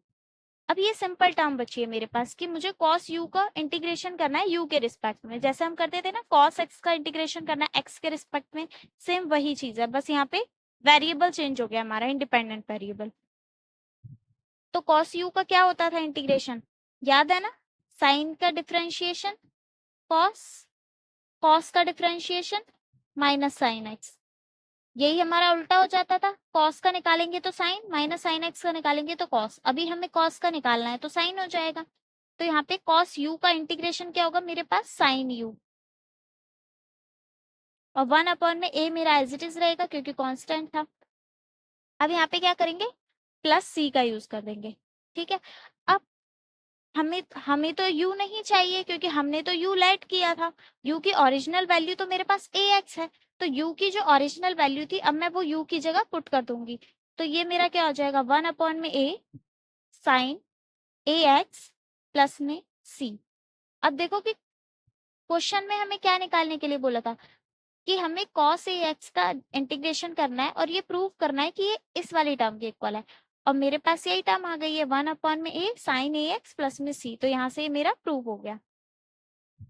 Speaker 2: अब ये सिंपल टर्म बची है मेरे पास कि मुझे cos u का इंटीग्रेशन करना है u के रिस्पेक्ट में, जैसे हम करते थे ना cos x का इंटीग्रेशन करना है x के रिस्पेक्ट में, सेम वही चीज है, बस यहाँ पे वेरिएबल चेंज हो गया हमारा, इंडिपेंडेंट वेरिएबल। तो cos u का क्या होता था इंटीग्रेशन, याद है ना, साइन का डिफरेंशिएशन cos, cos का डिफरेंशिएशन माइनस साइन x, यही हमारा उल्टा हो जाता था, cos का निकालेंगे तो साइन, माइनस साइन x का निकालेंगे तो cos। अभी हमें cos का निकालना है तो साइन हो जाएगा। तो यहाँ पे cos u का इंटीग्रेशन क्या होगा मेरे पास, साइन u। और 1 अपॉन में a मेरा एज इट इज रहेगा क्योंकि कांस्टेंट था। अब यहाँ पे क्या करेंगे, प्लस c का यूज कर देंगे। ठीक है, अब हमें हमें तो u नहीं चाहिए, क्योंकि हमने तो u लेट किया था, u की ओरिजिनल वैल्यू तो मेरे पास ax है। तो u की जो ओरिजिनल वैल्यू थी अब मैं वो u की जगह पुट कर दूंगी। तो ये मेरा क्या हो जाएगा, 1 अपॉन में a साइन ax प्लस में c। अब देखो कि क्वेश्चन में हमें क्या निकालने के लिए बोला था, कि हमें cos ax का इंटीग्रेशन करना है और ये प्रूव करना है कि ये इस वाली टर्म के इक्वल है। और मेरे पास यही टर्म आ गई है, 1 अपॉन में a साइन ax प्लस में c। तो यहाँ से ये मेरा प्रूव हो गया।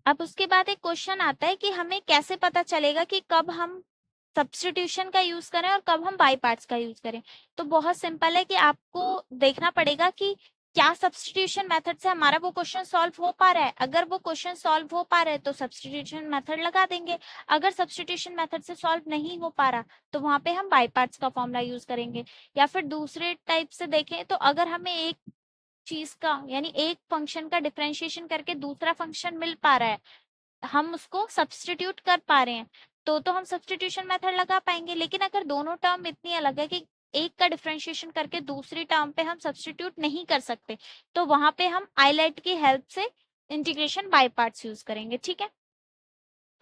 Speaker 2: अब उसके बाद एक क्वेश्चन आता है कि हमें कैसे पता चलेगा कि कब हम सब्स्टिट्यूशन का यूज करें और कब हम बाई पार्ट्स का यूज करें। तो बहुत सिंपल है कि आपको देखना पड़ेगा कि क्या सब्स्टिट्यूशन मेथड से हमारा वो क्वेश्चन सॉल्व हो पा रहा है। अगर वो क्वेश्चन सॉल्व हो पा रहा है तो सब्स्टिट्यूशन मेथड लगा देंगे, अगर सब्स्टिट्यूशन मेथड से सॉल्व नहीं हो पा रहा तो वहां पे हम बाई पार्ट्स का फॉर्मूला यूज करेंगे। या फिर दूसरे टाइप से देखें तो अगर हमें एक चीज का यानी एक फंक्शन का डिफरेंशिएशन करके दूसरा फंक्शन मिल पा रहा है, हम उसको सब्स्टिट्यूट कर पा रहे हैं, तो हम सब्स्टिट्यूशन मेथड लगा पाएंगे। लेकिन अगर दोनों टर्म इतनी अलग है कि एक का डिफरेंशिएशन करके दूसरी टर्म पे हम सब्स्टिट्यूट नहीं कर सकते, तो वहां पे हम आईलेट की हेल्प से इंटीग्रेशन बाय पार्ट्स यूज करेंगे। ठीक है,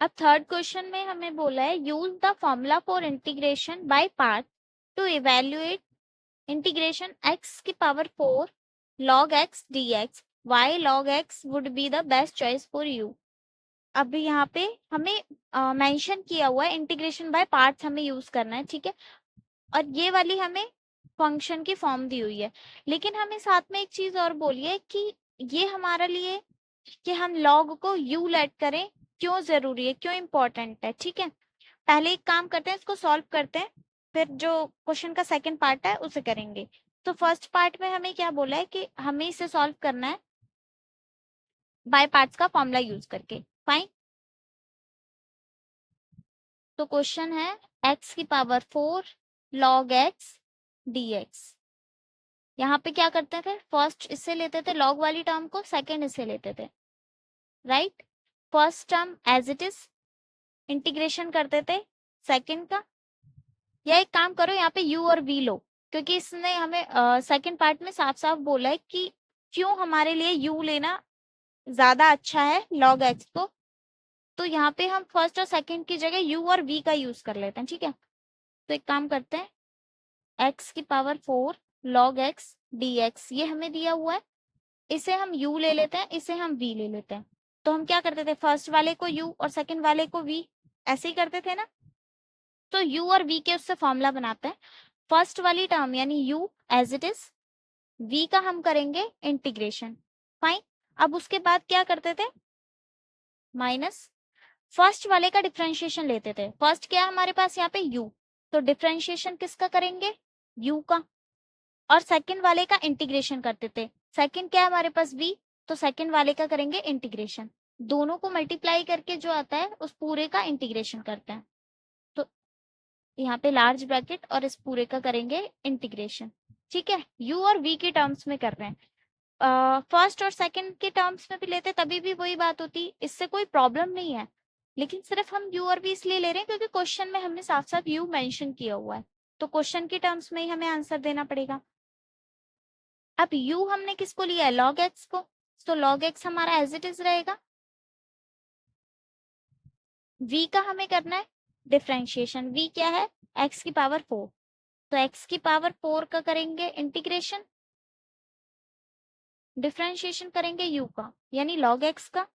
Speaker 2: अब थर्ड क्वेश्चन में हमें बोला है use the formula for integration by part two evaluate integration x की power 4 log x dx, why log x would be the best choice for you। अभी यहाँ पे हमें मेंशन किया हुआ है इंटीग्रेशन बाय पार्ट्स हमें यूज करना है। ठीक है, और ये वाली हमें फंक्शन की फॉर्म दी हुई है, लेकिन हमें साथ में एक चीज और बोली है कि ये हमारे लिए कि हम लॉग को यू लेट करें क्यों जरूरी है, क्यों इम्पोर्टेंट है। ठीक है, पहले एक काम करते हैं, इसको सॉल्व करते हैं, फिर जो क्वेश्चन का सेकंड पार्ट है उसे करेंगे। तो फर्स्ट पार्ट में हमें क्या बोला है कि हमें इसे सॉल्व करना है बाय पार्ट्स का फॉर्मूला यूज करके। फाइन, तो क्वेश्चन है x की पावर 4 log x dx। यहाँ पे क्या करते थे, फर्स्ट इससे लेते थे लॉग वाली टर्म को, सेकंड इससे लेते थे, right. First term as it is integration कर देते सेकंड का, या एक काम करो यहाँ पे u और v लो, क्योंकि इसने हमें सेकंड पार्ट में साफ साफ बोला है कि क्यों हमारे लिए u लेना ज्यादा अच्छा है log x को। तो यहाँ पे हम फर्स्ट और सेकंड की जगह u और v का यूज कर लेते हैं, ठीक है। तो एक काम करते हैं, x की पावर 4 log x dx ये हमें दिया हुआ है, इसे हम u ले लेते हैं, इसे हम v ले लेते हैं। तो हम क्या करते थे, फर्स्ट वाले को u और सेकंड वाले को v, ऐसे ही करते थे ना। तो u और v के उससे फॉर्मूला बनाते हैं। फर्स्ट वाली टर्म यानी u as it is, v का हम करेंगे इंटीग्रेशन, फाइन। अब उसके बाद क्या करते थे, माइनस फर्स्ट वाले का डिफरेंशिएशन लेते थे। फर्स्ट क्या है हमारे पास यहाँ पे u, तो डिफरेंशिएशन किसका करेंगे, u का, और सेकंड वाले का इंटीग्रेशन करते थे। सेकंड क्या है हमारे पास v, तो सेकंड वाले का करेंगे इंटीग्रेशन। दोनों को मल्टीप्लाई करके जो आता है उस पूरे का इंटीग्रेशन करते हैं। तो यहाँ पे लार्ज ब्रैकेट और इस पूरे का करेंगे इंटीग्रेशन, ठीक है। u और v के टर्म्स में कर रहे हैं, फर्स्ट और सेकंड के टर्म्स में भी लेते तभी भी वही बात होती, इससे कोई प्रॉब्लम नहीं है। लेकिन सिर्फ हम u और v इसलिए ले रहे हैं क्योंकि क्वेश्चन में हमने साफ साफ u मेंशन किया हुआ है, तो क्वेश्चन के टर्म्स में ही हमें आंसर देना पड़ेगा। अब u हमने किसको लिया है, log x को, तो log x हमारा एज इट इज रहेगा। v का हमें करना है डिफरेंशिएशन, v क्या है, x की पावर 4, तो x की पावर 4 का करेंगे इंटीग्रेशन, डिफरेंशिएशन करेंगे u का यानी log x का,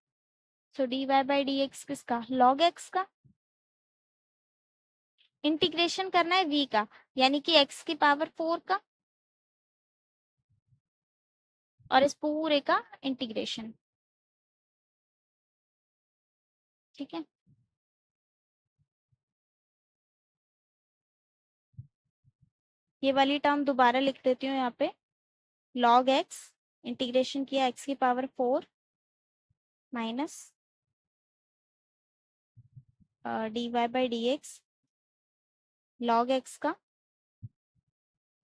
Speaker 2: सो dy बाई dx किसका, log x का, इंटीग्रेशन करना है v का यानी कि x की पावर 4 का, और इस पूरे का इंटीग्रेशन, ठीक है। ये वाली टर्म दोबारा लिख देती हूँ यहाँ पे, log x इंटीग्रेशन किया x की power 4 minus dy by dx log x का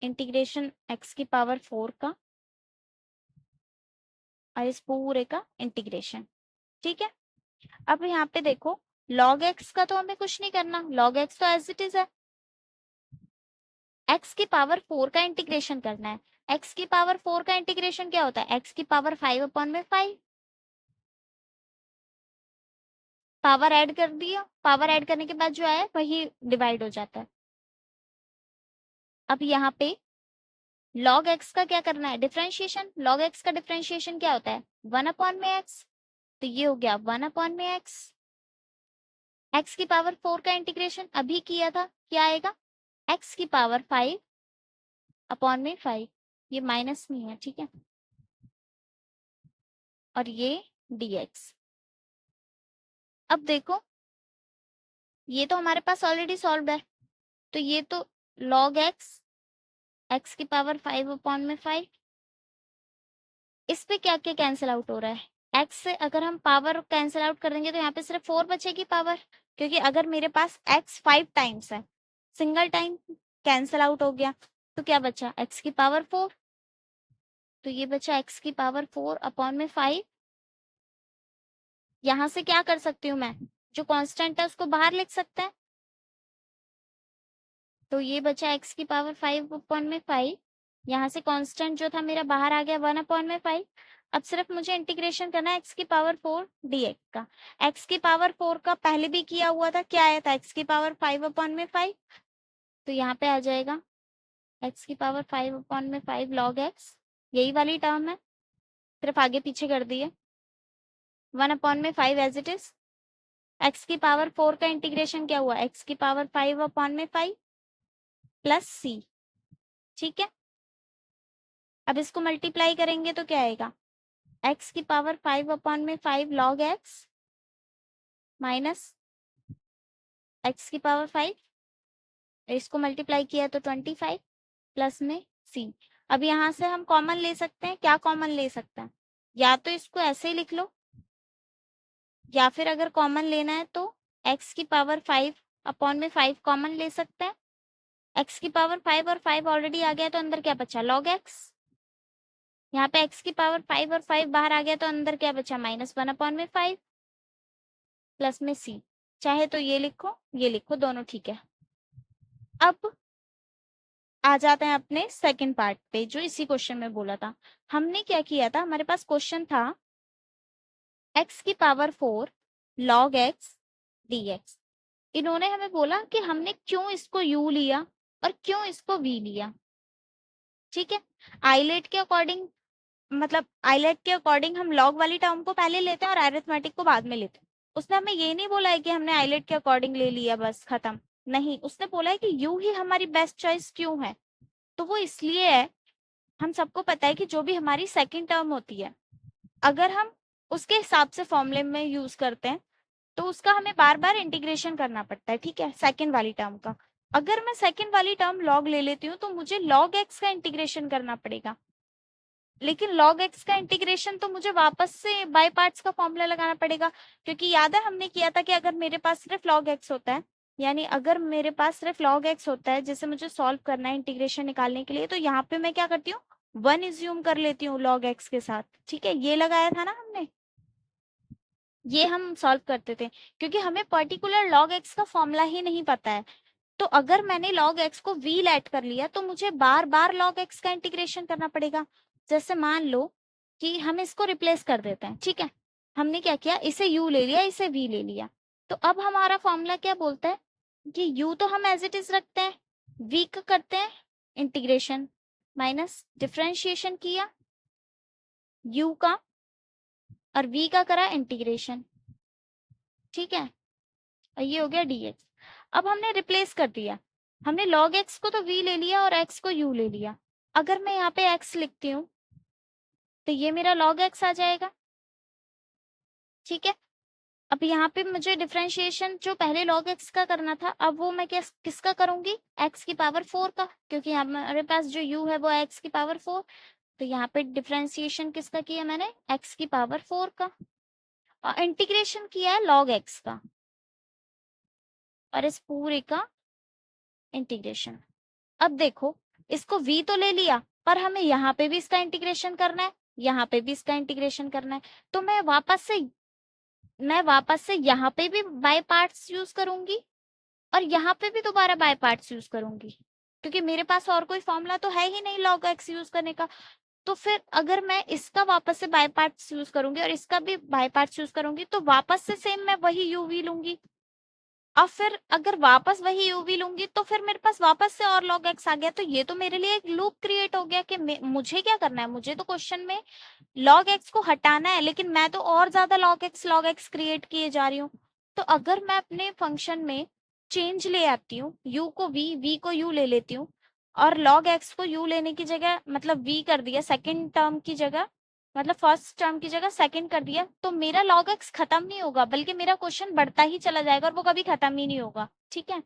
Speaker 2: इंटीग्रेशन x की पावर 4 का, और इस पूरे का इंटीग्रेशन, ठीक है। अब यहाँ पे देखो log x का तो हमें कुछ नहीं करना, log x तो एज इट इज है, x की पावर 4 का इंटीग्रेशन करना है। x की पावर 4 का इंटीग्रेशन क्या होता है, x की पावर 5 अपॉन में 5, पावर ऐड कर दिया, पावर ऐड करने के बाद जो आया वही डिवाइड हो जाता है। अब यहाँ पे log x का क्या करना है, डिफरेंशिएशन, log x का डिफरेंशिएशन क्या होता है, 1 अपॉन में x, तो ये हो गया 1 अपॉन में x। x की पावर 4 का इंटीग्रेशन अभी किया था, क्या आएगा, x की पावर 5 अपॉन में 5, ये माइनस नहीं है, ठीक है, और ये dx। अब देखो ये तो हमारे पास ऑलरेडी सॉल्व है, तो ये तो log x की पावर 5 अपॉन में 5, इस पे क्या क्या कैंसिल आउट हो रहा है, x से अगर हम पावर कैंसिल आउट कर देंगे तो यहाँ पे सिर्फ 4 बचेगी पावर, क्योंकि अगर मेरे पास x 5 टाइम्स है, सिंगल टाइम कैंसिल आउट हो गया, तो क्या बचा, x की पावर 4, तो ये बचा x की पावर 4 अपॉन में 5। यहाँ से क्या कर सकती हूँ मैं, जो कांस्टेंट है उसको बाहर लिख सकते हैं, तो ये बचा x की पावर 5 अपॉन में 5, यहाँ से कांस्टेंट जो था मेरा बाहर आ गया 1 अपॉन में 5। अब सिर्फ मुझे इंटीग्रेशन करना है x की पावर 4 dx का, x की पावर 4 का पहले भी किया हुआ था, क्या आया था, x की पावर 5 अपॉन में 5, तो यहाँ पे आ जाएगा x की पावर 5 अपॉन में 5 log x, यही वाली टर्म है, सिर्फ आगे पीछे कर दिए, 1 अपॉन में 5 एज इट इज, x की पावर 4 का इंटीग्रेशन क्या हुआ, x की पावर 5 अपॉन में 5 प्लस c, ठीक है। अब इसको मल्टीप्लाई करेंगे तो क्या आएगा, x की पावर 5 अपॉन में 5 log x माइनस x की पावर 5, इसको मल्टीप्लाई किया तो 25 प्लस में c। अब यहाँ से हम कॉमन ले सकते हैं, क्या कॉमन ले सकते हैं, या तो इसको ऐसे ही लिख लो, या फिर अगर कॉमन लेना है तो x की पावर 5 अपॉन में 5 कॉमन ले सकते हैं, x की पावर 5 और 5 ऑलरेडी आ गया तो अंदर क्या बचा, log x, यहाँ पे x की पावर 5 और 5 बाहर आ गया तो अंदर क्या बचा, -1 अपॉन में 5 प्लस में c। चाहे तो ये लिखो, दोनों ठीक है। अब आ जाते हैं अपने सेकंड पार्ट पे, जो इसी क्वेश्चन में बोला था। हमने क्या किया था, हमारे पास क्वेश्चन था x की पावर 4 log x dx। इन्होंने हमें बोला कि हमने क्यों इसको u लिया और क्यों इसको v लिया। ठीक है, आइलेट के अकॉर्डिंग, मतलब आइलेट के अकॉर्डिंग हम लॉग वाली टर्म को पहले लेते हैं और अरिथमेटिक को बाद में लेते हैं। उसने हमें ये नहीं बोला है कि हमने आइलेट के अकॉर्डिंग ले लिया बस खत्म, नहीं, उसने बोला है कि यू ही हमारी बेस्ट चॉइस क्यों है। तो वो इसलिए है, हम सबको पता है कि जो भी हमारी सेकंड टर्म होती है, अगर हम उसके हिसाब से फॉर्मूले में यूज करते हैं तो उसका हमें बार बार इंटीग्रेशन करना पड़ता है। ठीक है, सेकंड वाली टर्म का। अगर मैं सेकंड वाली टर्म लॉग ले लेती हूँ तो मुझे लॉग एक्स का इंटीग्रेशन करना पड़ेगा, लेकिन log x का इंटीग्रेशन तो मुझे वापस से बाय पार्ट्स का फॉर्मूला लगाना पड़ेगा, क्योंकि याद है हमने किया था कि अगर मेरे पास सिर्फ log x होता है, यानी अगर मेरे पास सिर्फ log x होता है जिसे मुझे सॉल्व करना है इंटीग्रेशन निकालने के लिए, तो यहाँ पे मैं क्या करती हूँ, 1 इज्यूम कर लेती हूँ log x के साथ। ठीक है, ये लगाया था ना हमने, ये हम सॉल्व करते थे, क्योंकि हमें पर्टिकुलर log x का फॉर्मूला ही नहीं पता है। तो अगर मैंने log x को v लेट कर लिया तो मुझे बार बार log x का इंटीग्रेशन करना पड़ेगा। जैसे मान लो कि हम इसको रिप्लेस कर देते हैं। ठीक है, हमने क्या किया, इसे u ले लिया, इसे v ले लिया, तो अब हमारा फॉर्मूला क्या बोलता है कि u तो हम एज इट इज रखते हैं, v का करते हैं इंटीग्रेशन, माइनस डिफरेंशिएशन किया u का और v का करा इंटीग्रेशन। ठीक है, और ये हो गया dx। अब हमने रिप्लेस कर दिया, हमने log x को तो v ले लिया और x को u ले लिया। अगर मैं यहाँ पे x लिखती हूँ तो ये मेरा log x आ जाएगा। ठीक है, अब यहाँ पे मुझे डिफरेंशिएशन जो पहले log x का करना था, अब वो मैं किसका करूंगी, x की पावर 4 का, क्योंकि हमारे पास जो u है वो x की पावर 4। तो यहाँ पे डिफरेंशिएशन किसका किया मैंने, x की पावर 4 का, और इंटीग्रेशन किया है log x का, और इस पूरे का इंटीग्रेशन। अब देखो, इसको v तो ले लिया, पर हमें यहाँ पे भी इसका इंटीग्रेशन करना है, यहाँ पे भी इसका इंटीग्रेशन करना है, तो मैं वापस से यहाँ पे भी बाय पार्ट्स यूज करूंगी और यहाँ पे भी दोबारा बाय पार्ट्स यूज करूंगी, क्योंकि मेरे पास और कोई फॉर्मूला तो है ही नहीं log x यूज करने का। तो फिर अगर मैं इसका वापस से बाय पार्ट्स यूज करूंगी और इसका भी बाय पार्ट्स यूज करूंगी, तो वापस से सेम मैं वही uv लूंगी। अब फिर अगर वापस वही uv लूंगी तो फिर मेरे पास वापस से और log x आ गया, तो ये तो मेरे लिए एक लूप क्रिएट हो गया कि मुझे क्या करना है, मुझे तो क्वेश्चन में log x को हटाना है, लेकिन मैं तो और ज्यादा log x क्रिएट किए जा रही हूँ। तो अगर मैं अपने फंक्शन में चेंज ले आती हूँ, u को v को u ले लेती हूँ, और log x को u लेने की जगह मतलब v कर दिया, सेकेंड टर्म की जगह मतलब फर्स्ट टर्म की जगह सेकंड कर दिया, तो मेरा log x खत्म नहीं होगा, बल्कि मेरा क्वेश्चन बढ़ता ही चला जाएगा और वो कभी खत्म ही नहीं होगा। ठीक है,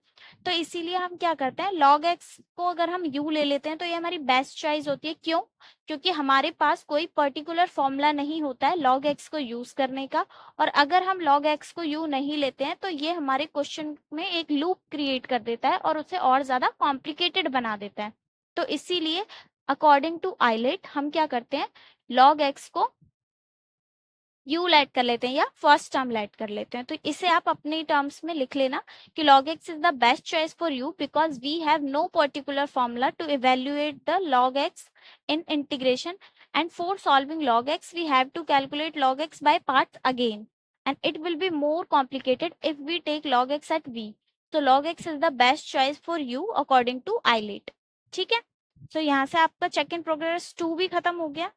Speaker 2: तो इसीलिए हम क्या करते हैं, log x को अगर हम u ले लेते हैं तो ये हमारी बेस्ट चॉइस होती है। क्यों, क्योंकि हमारे पास कोई पर्टिकुलर फॉर्मूला नहीं होता है log x को यूज करने का, और अगर हम log x को u नहीं लेते हैं तो ये हमारे क्वेश्चन में एक लूप क्रिएट कर देता है और उसे और ज्यादा कॉम्प्लिकेटेड बना देता है। तो इसीलिए अकॉर्डिंग टू आइलेट हम क्या करते हैं, log x को u लेट कर लेते हैं या फर्स्ट टर्म लेट कर लेते हैं। तो इसे आप अपने टर्म्स में लिख लेना कि log x is the best choice for u because we have no particular formula to evaluate the log x in integration, and for solving log x we have to calculate log x by parts again, and it will be more complicated if we take log x at v. So log x is the best choice for u according to ILATE. ठीक है, तो यहाँ से आपका check in progress 2 भी खत्म हो गया।